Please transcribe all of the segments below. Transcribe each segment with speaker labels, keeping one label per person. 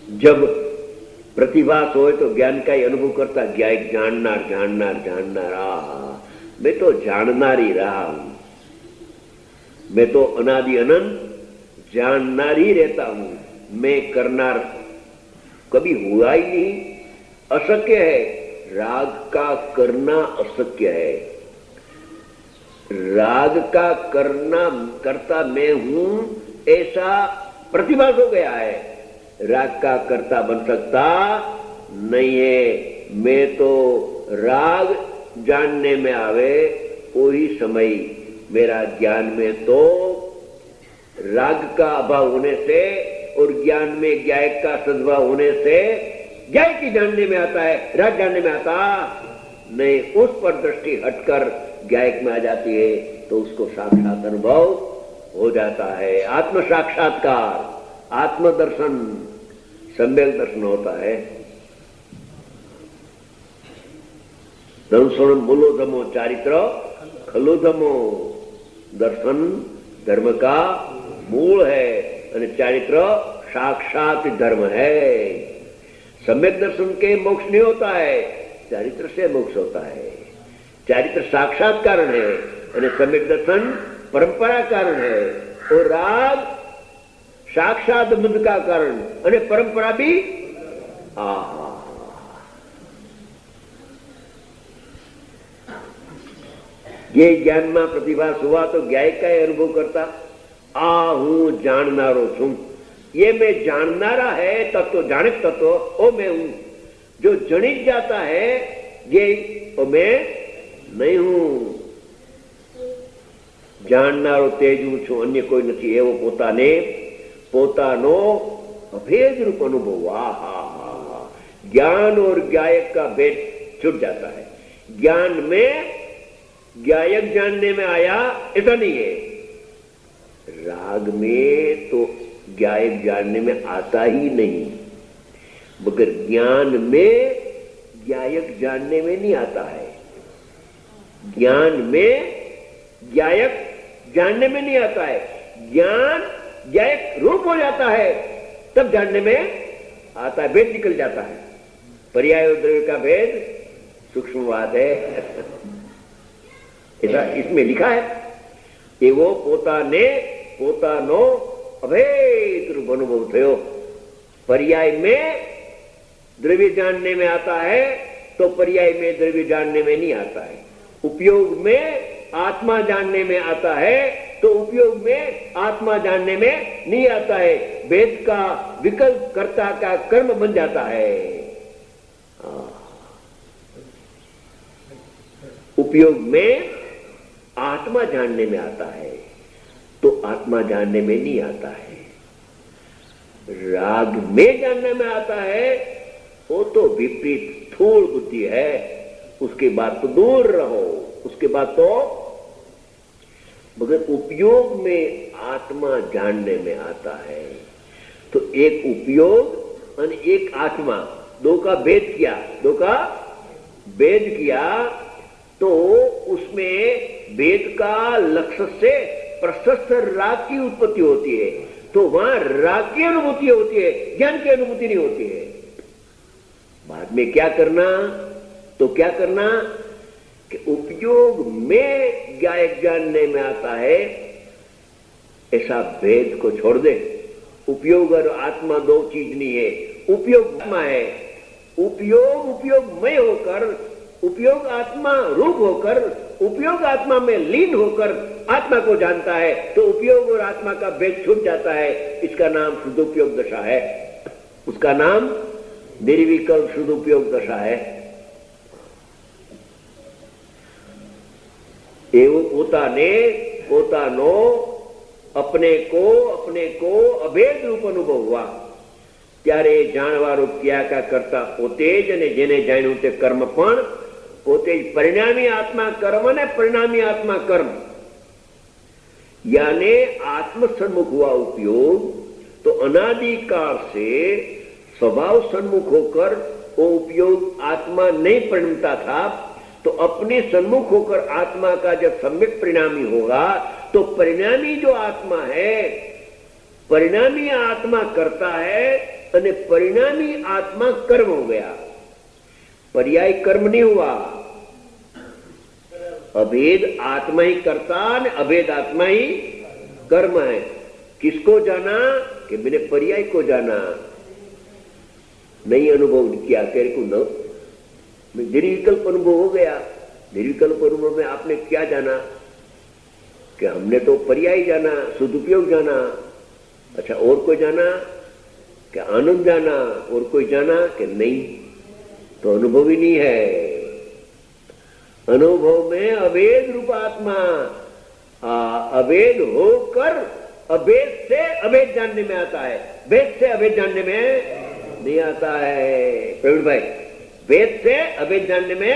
Speaker 1: जब प्रतिभास हो तो ज्ञान का ही अनुभव करता, ज्ञायक जाननार जाननार जाननार, मैं तो जाननार ही रहा हूं, मैं तो अनादि अनंत जाननार ही रहता हूं, मैं करनार कभी हुआ ही नहीं, अशक्य है। राग का करना अशक्य है, राग का करता मैं हूं ऐसा प्रतिभास हो गया है, राग का कर्ता बन सकता नहीं है। मैं तो राग जानने में आवे वही समय मेरा ज्ञान में तो राग का अभाव होने से और ज्ञान में ज्ञायक का सद्भाव होने से ज्ञायक ही जानने में आता है, राग जानने में आता नहीं। उस पर दृष्टि हटकर ज्ञायक में आ जाती है तो उसको साक्षात अनुभव हो जाता है। आत्म साक्षात्कार, आत्मदर्शन, सम्यक दर्शन होता है। दर्शन मूलोधमो चारित्र खलोधमो, दर्शन धर्म का मूल है और चारित्र साक्षात धर्म है। सम्यक दर्शन के मोक्ष नहीं होता है, चारित्र से मोक्ष होता है। चारित्र साक्षात कारण है और सम्यक दर्शन परंपरा कारण है, और राग साक्षात बुद्ध का कारण और परंपरा भी। ये ज्ञान में प्रतिभास हुआ तो ज्ञायक का अनुभव करता, हूं जाननारो छू, ये मैं जाननारा है तत्व, जानित तत्व ओ मैं हूं। जो जनित जाता है ये ओ मैं नहीं हूं। जाननारो तेज हूं छू, अन्य कोई नहीं, एवो पोताने पोतानो अभेद रूप अनुभव। ज्ञान और ज्ञायक का भेद छूट जाता है। ज्ञान में ज्ञायक जानने में आया ऐसा नहीं है, राग में तो ज्ञायक जानने में आता ही नहीं, मगर ज्ञान में ज्ञायक जानने में नहीं आता है। ज्ञान में ज्ञायक जानने में नहीं आता है, ज्ञान ज्ञायक रूप हो जाता है तब जानने में आता है, भेद निकल जाता है। पर्याय और द्रव्य का भेद सूक्ष्मवाद है, ऐसा इसमें लिखा है। एवो पोताने पोतानो अभेद रूप अनुभव थयो। पर्याय में द्रव्य जानने में आता है तो पर्याय में द्रव्य जानने में नहीं आता है। उपयोग में आत्मा जानने में आता है तो उपयोग में आत्मा जानने में नहीं आता है। भेद का विकल्प कर्ता का कर्म बन जाता है। उपयोग में आत्मा जानने में आता है तो आत्मा जानने में नहीं आता है। राग में जानने में आता है वो तो विपरीत स्थूल बुद्धि है, उसके बाद तो दूर रहो, उसके बाद तो। मगर उपयोग में आत्मा जानने में आता है तो एक उपयोग और एक आत्मा, दो का भेद किया, दो का भेद किया तो उसमें भेद का लक्ष्य से प्रशस्त राग की उत्पत्ति होती है, तो वहां राग की अनुभूति होती है, ज्ञान की अनुभूति नहीं होती है। बाद में क्या करना, तो क्या करना कि उपयोग में ज्ञायक जानने में आता है ऐसा भेद को छोड़ दे। उपयोग और आत्मा दो चीज नहीं है। उपयोग आत्मा है, उपयोग उपयोगमय होकर, उपयोग आत्मा रूप होकर, उपयोग आत्मा में लीन होकर आत्मा को जानता है तो उपयोग और आत्मा का भेद छूट जाता है। इसका नाम शुद्धोपयोग दशा है, उसका नाम निर्विकल्प शुद्धोपयोग दशा है। एवं पोताने पोतानो अपने को अभेद रूप अनुभव हुआ ત્યારે જાણવાળો ક્રિયા કરતા પોતે જ અને જેને જાણ્યું તે કર્મ પણ પોતે જ। પરિણામી આત્मा કર્મ અને પરિણામી आत्मा कर्म, यानी आत्म सन्मुख हुआ उपयोग तो अनादिकाल से स्वभाव सन्मुख होकर वो उपयोग आत्मा नहीं परिणमता था, तो अपने सन्मुख होकर आत्मा का जब सम्यक परिणामी होगा तो परिणामी जो आत्मा है, परिणामी आत्मा करता है અને પરિણાमी आत्मा कर्म हो गया। पर्याय कर्म नहीं हुआ। अभेद आत्मा ही करता ने अभेद आत्मा ही कर्म है। किसको जाना कि मैंने पर्याय को जाना, नहीं अनुभव किया तेरे को न निर्विकल्प अनुभव हो गया। निर्विकल्प अनुभव में आपने क्या जाना कि हमने तो पर्याय जाना, सदुपयोग जाना। अच्छा, और कोई जाना कि आनंद जाना, और कोई जाना कि नहीं, तो अनुभव ही नहीं है। अनुभव में अभेद रूप आत्मा अभेद होकर अभेद से अभेद जानने में आता है, भेद से अभेद जानने में नहीं आता है। प्रवीण भाई, भेद से अभेद जानने में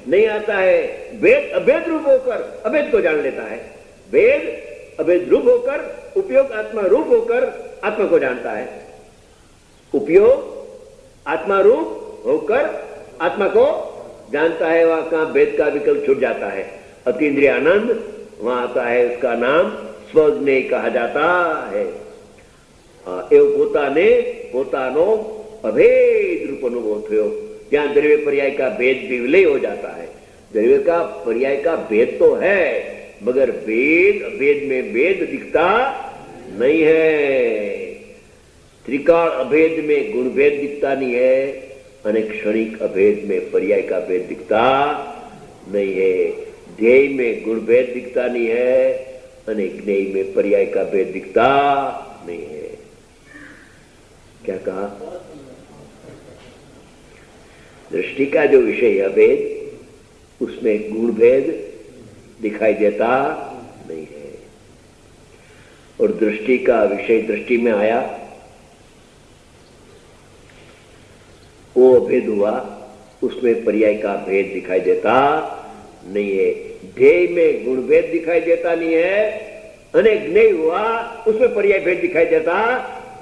Speaker 1: नहीं आता है। भेद अभेद रूप होकर अभेद को जान लेता है। भेद अभेद रूप होकर उपयोग आत्मा रूप होकर आत्मा को जानता है। उपयोग आत्मा रूप होकर आत्मा को जानता है। वहां कहां भेद का विकल्प छूट जाता है। अतीन्द्रिय आनंद वहां आता है, उसका नाम स्वज्ञ कहा जाता है। एवं પોતાને પોતાનો अभेद रूप अनुभव थयो। ત્યાં द्रव्य पर्याय का भेद भी विलय हो जाता है। द्रव्य का पर्याय का भेद तो है, मगर भेद अभेद में भेद दिखता नहीं है। त्रिकाल अभेद में गुण भेद दिखता नहीं है, अनेक क्षणिक अभेद में पर्याय का भेद दिखता नहीं है। ध्येय में गुण भेद दिखता नहीं है, अनेक ज्ञेय में पर्याय का भेद दिखता नहीं है। क्या कहा? दृष्टि का जो विषय है अभेद, उसमें गुण भेद दिखाई देता नहीं है। और दृष्टि का विषय दृष्टि में आया, वो अभेद हुआ, उसमें पर्याय का भेद दिखाई देता नहीं है। ध्येय में गुण भेद दिखाई देता नहीं है, अनेक ज्ञेय हुआ, उसमें पर्याय भेद दिखाई देता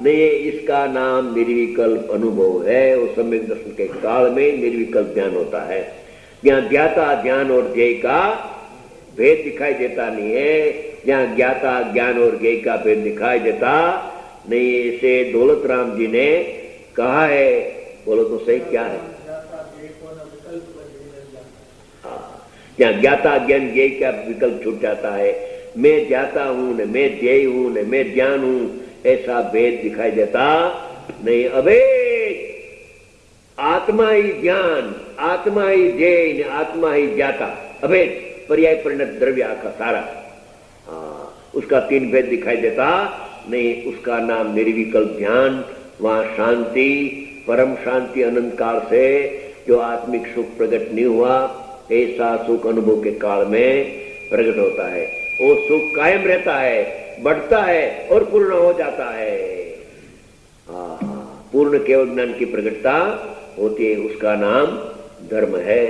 Speaker 1: नहीं है। इसका नाम निर्विकल्प अनुभव है। उस सम्यक दर्शन के काल में निर्विकल्प ज्ञान होता है। जहां ज्ञाता ज्ञान और ध्येय का भेद दिखाई देता नहीं है, जहां ज्ञाता ज्ञान और ध्येय का भेद दिखाई देता नहीं है। इसे दौलत राम जी ने कहा है। बोलो तो सही, क्या है? जहां ज्ञाता ज्ञान ध्येय का विकल्प छूट जाता है। मैं ज्ञाता हूं न मैं ध्येय हूं न मैं ज्ञान हूं, ऐसा भेद दिखाई देता नहीं। अभेद आत्मा ही ज्ञान, आत्मा ही ध्येय, आत्मा ही ज्ञाता। अभेद पर्याय परिणत द्रव्य आका सारा, उसका तीन भेद दिखाई देता नहीं। उसका नाम निर्विकल्प ज्ञान। वहां शांति, परम शांति अनंत काल से जो आत्मिक सुख प्रकट नहीं हुआ, ऐसा सुख अनुभव के काल में प्रकट होता है। वो सुख कायम रहता है, बढ़ता है और पूर्ण हो जाता है। पूर्ण केवल ज्ञान की प्रकटता होती है, उसका नाम धर्म है।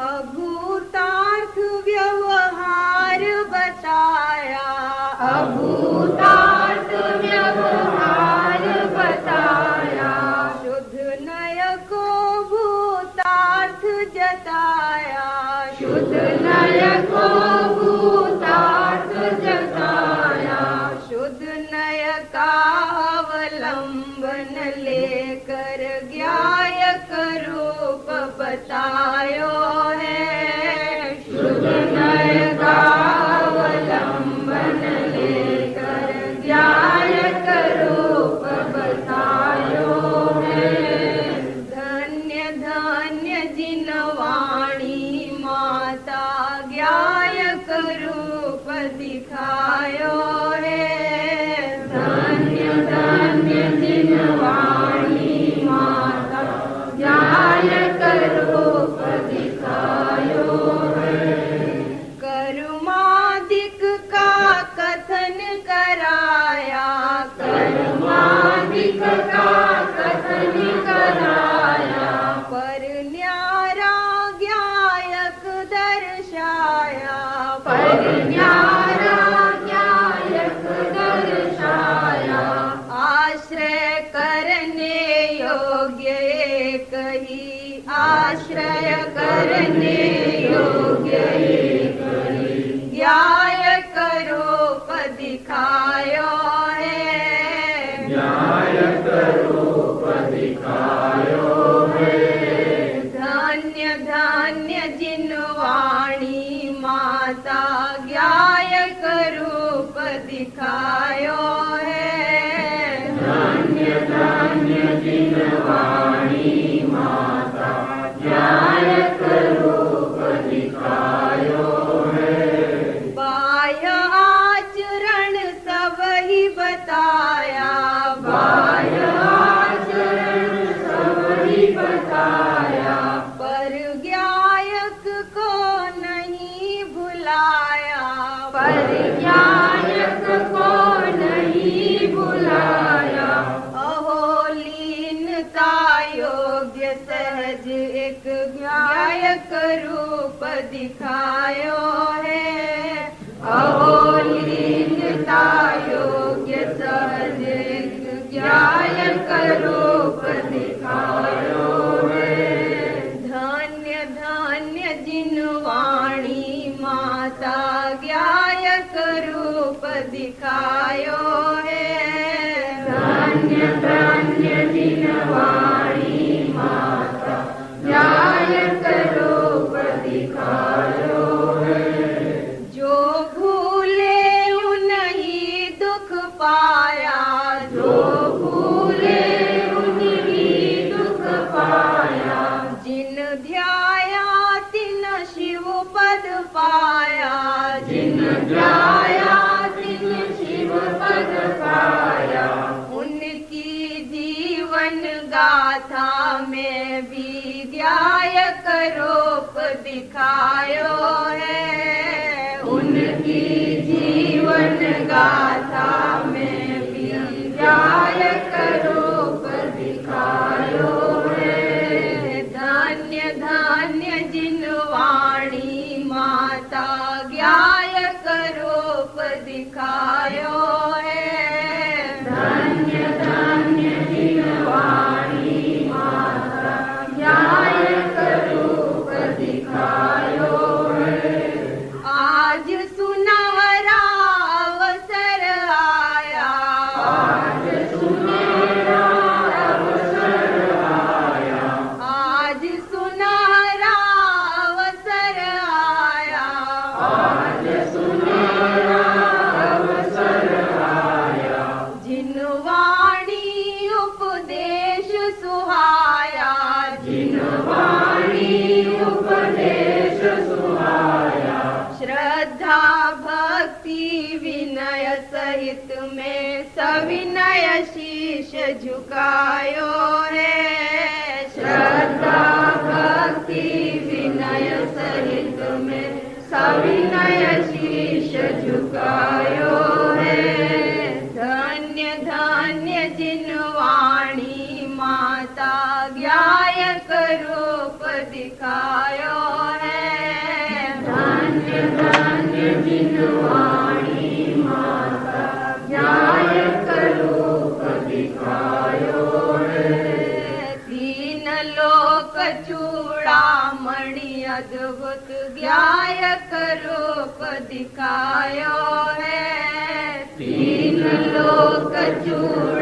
Speaker 2: अभूतार्थ व्यवहार बताया। शुद्ध नय को भूतार्थ जताया, शुद्ध नय का अवलंबन लेकर ज्ञायक रूप बतायो है। शुद्ध नय का अवलंबन लेकर ज्ञायक रूप बतायो है। धन्य धन्य जिन वाणी माता ज्ञायक रूप दिखायो है। धन्य धन्य जिन वाणी माता ज्ञायक रूप दिखायो है। कर्मादिक का कथन कराया, कर्मादिक का कथन कराया, पर न्यारा ज्ञायक दर्शाया, पर न्यारा ज्ञायक दर्शाया। आश्रय करने योग्य एक ही, आश्रय करने योग्य एक ही, ज्ञायक रूप दिखायो है। ज्ञायक रूप दिखायो है। धन्य धन्य जिन वाणी माता ज्ञायक रूप दिखायो है। धन्य धन्य जिन वाणी माता ज्ञायक रूप दिखायो है। बाह्य आचरण सब ही बताया, बाह्य आचरण सब ही बताया, पर ज्ञायक को नहीं भुलाया, पर ज्ञायक को नहीं भुलाया। अहो लीनता योग्य सहज एक ज्ञायक रूप दिखायो है। अहो लीनता योग्य सहज एक ज्ञायक रूप दिखायो है। धन्य धन्य जिन वाणी माता ज्ञायक रूप दिखायो है। धन्य धन्य जिन वाणी माता ज्ञायक रूप दिखायो है। जो भूले उन्हीं दुख पाया, जो भूले उन्हीं दुख पाया। जिन ध्याया तिन शिव पद पाया, जिन ध्याया तिन शिव पद पाया। उनकी जीवन गाथा में भी ज्ञायक रूप दिखायो है। उनकी जीवन गाथा में भी ज्ञायक रूप दिखायो है। धन्य धन्य जिन वाणी माता ज्ञायक रूप दिखायो है। धन्य धन्य जिन वाणी माता ज्ञायक रूप दिखायो है। आज सुनहरा अवसर आया, आज सुनहरा अवसर आया, आज सुनहरा अवसर आया, आज सुनहरा अवसर आया। जिन वाणी उपदेश सुहाया, जिन वाणी उपदेश सुहाया। श्रद्धा भक्ति विनय सहित में सविनय शीश झुकायो है। श्रद्धा भक्ति विनय सहित में सविनय शीश झुकायो है। धन्य धन्य जिन वाणी माता ज्ञायक रूप दिखायो है। धन्य धन्य जिन वाणी माता ज्ञायक रूप दिखायो है। तीन लोक चूड़ामणि अद्भुत ज्ञायक रूप दिखायो है, तीन लोक चूड़